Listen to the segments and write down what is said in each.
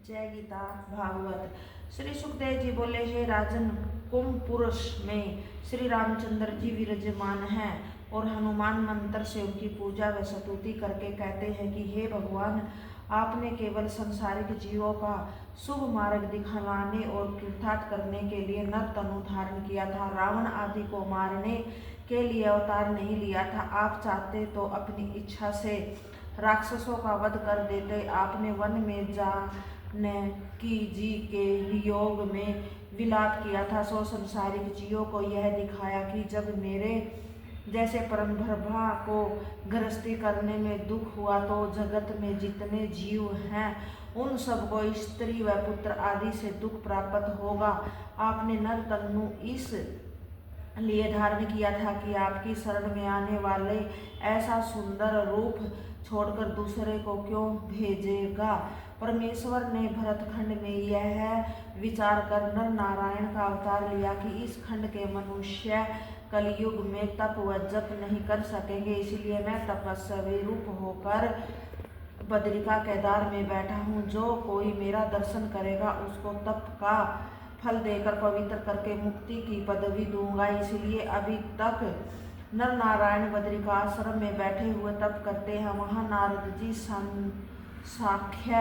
जय गीता भागवत। श्री सुखदेव जी बोले, हे राजन, कुंभपुरुष में श्री रामचंद्र जी विराजमान हैं और हनुमान मंत्र से उनकी पूजा व स्तुति करके कहते हैं कि हे भगवान, आपने केवल संसारिक जीवों का शुभ मार्ग दिखाने और कृतार्थ करने के लिए नर तनु धारण किया था। रावण आदि को मारने के लिए अवतार नहीं लिया था। आप चाहते तो अपनी इच्छा से राक्षसों का वध कर देते। आपने वन में जानकी जी के वियोग में विलाप किया था। सो संसारिक जीवों को यह दिखाया कि जब मेरे जैसे परम ब्रह्मा को गृहस्थी करने में दुख हुआ तो जगत में जितने जीव हैं उन सबको स्त्री व पुत्र आदि से दुख प्राप्त होगा। आपने नर तनु इस लिए धारण किया था कि आपकी शरण में आने वाले ऐसा सुंदर रूप छोड़कर दूसरे को क्यों भेजेगा। परमेश्वर ने भरतखंड में यह विचार कर नर नारायण का अवतार लिया कि इस खंड के मनुष्य कलयुग में तप व जप नहीं कर सकेंगे, इसलिए मैं तपस्वी रूप होकर बद्रिका केदार में बैठा हूँ। जो कोई मेरा दर्शन करेगा उसको तप का फल देकर पवित्र करके मुक्ति की पदवी दूंगा। इसलिए अभी तक नर नारायण बद्रिकाश्रम में बैठे हुए तप करते हैं। वहाँ नारद जी सांख्य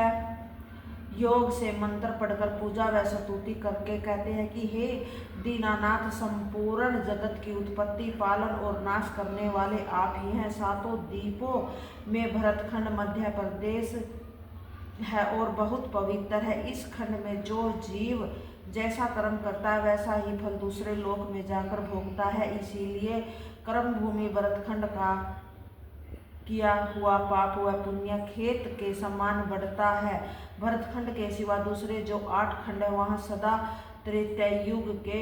योग से मंत्र पढ़कर पूजा व स्तुति करके कहते हैं कि हे दीनानाथ, संपूर्ण जगत की उत्पत्ति, पालन और नाश करने वाले आप ही हैं। सातों द्वीपों में भरतखंड मध्य प्रदेश है और बहुत पवित्र है। इस खंड में जो जीव जैसा कर्म करता है वैसा ही फल दूसरे लोक में जाकर भोगता है। इसीलिए कर्म भूमि भरतखंड का किया हुआ पाप व पुण्य खेत के समान बढ़ता है। भरतखंड के सिवा दूसरे जो 8 खंड है वहाँ सदा त्रेतायुग के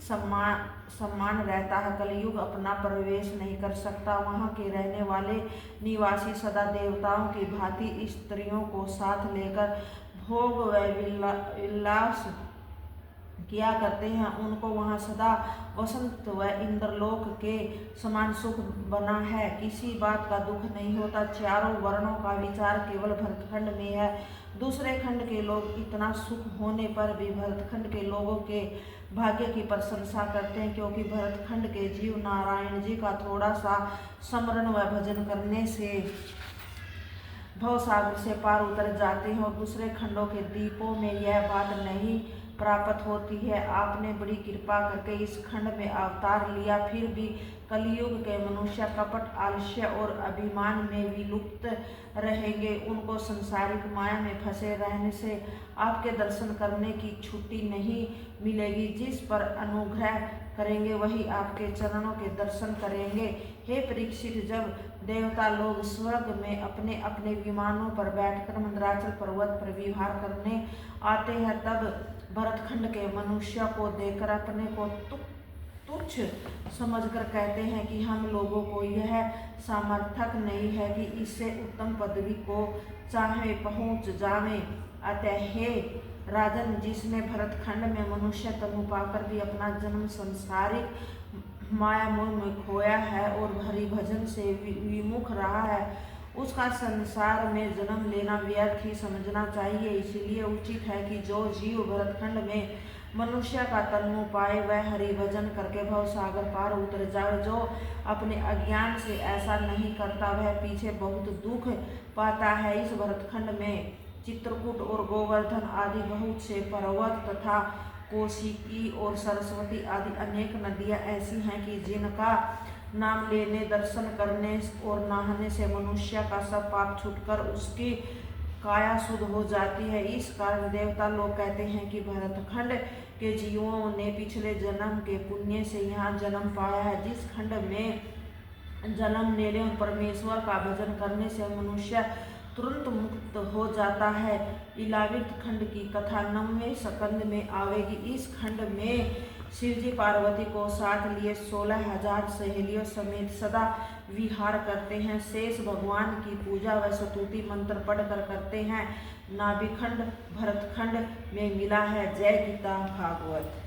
समान रहता है। कलयुग अपना प्रवेश नहीं कर सकता। वहाँ के रहने वाले निवासी सदा देवताओं की भांति स्त्रियों को साथ लेकर भोग व विलास किया करते हैं। उनको वहाँ सदा वसंत व इंद्रलोक के समान सुख बना है, किसी बात का दुख नहीं होता। चारों वर्णों का विचार केवल भरतखंड में है। दूसरे खंड के लोग इतना सुख होने पर भी भरतखंड के लोगों के भाग्य की प्रशंसा करते हैं, क्योंकि भरतखंड के जीव नारायण जी का थोड़ा सा स्मरण व भजन करने से भवसागर से पार उतर जाते हैं और दूसरे खंडों के द्वीपों में यह बात नहीं प्राप्त होती है। आपने बड़ी कृपा करके इस खंड में अवतार लिया, फिर भी कलयुग के मनुष्य कपट, आलस्य और अभिमान में विलुप्त रहेंगे। उनको संसारिक माया में फंसे रहने से आपके दर्शन करने की छुट्टी नहीं मिलेगी। जिस पर अनुग्रह करेंगे वही आपके चरणों के दर्शन करेंगे। हे परीक्षित, जब देवता लोग स्वर्ग में अपने अपने विमानों पर बैठकर मंदराचल पर्वत पर विहार करने आते हैं, तब भरतखंड के मनुष्य को देखकर अपने को तुच्छ समझकर कहते हैं कि हम लोगों को यह सामर्थ्य नहीं है कि इससे उत्तम पदवी को चाहे पहुँच जावे। अतः हे राजन, जिसने भरतखंड में मनुष्य तनु पाकर भी अपना जन्म संसारिक माया मोह में खोया है और हरि भजन से विमुख रहा है, उसका संसार में जन्म लेना व्यर्थ ही समझना चाहिए। इसलिए उचित है कि जो जीव भरतखंड में मनुष्य का तनु पाए वह हरि भजन करके भव सागर पार उतर जाए। जो अपने अज्ञान से ऐसा नहीं करता वह पीछे बहुत दुख पाता है। इस भरतखंड में चित्रकूट और गोवर्धन आदि बहुत से पर्वत तथा कौशिकी और सरस्वती आदि अनेक नदियां ऐसी हैं कि जिनका नाम लेने, दर्शन करने और नहाने से मनुष्य का सब पाप छूटकर उसकी काया शुद्ध हो जाती है। इस कारण देवता लोग कहते हैं कि भरतखंड के जीवों ने पिछले जन्म के पुण्य से यहाँ जन्म पाया है। जिस खंड में जन्म लेने और परमेश्वर का भजन करने से मनुष्य तुरंत मुक्त हो जाता है, इलावित खंड की कथा 9वें स्कंद में आवेगी। इस खंड में शिवजी पार्वती को साथ लिए 16,000 सहेलियों समेत सदा विहार करते हैं। शेष भगवान की पूजा व स्तुति मंत्र पढ़कर करते हैं। नाभिखंड भरतखंड में मिला है। जय गीता भागवत।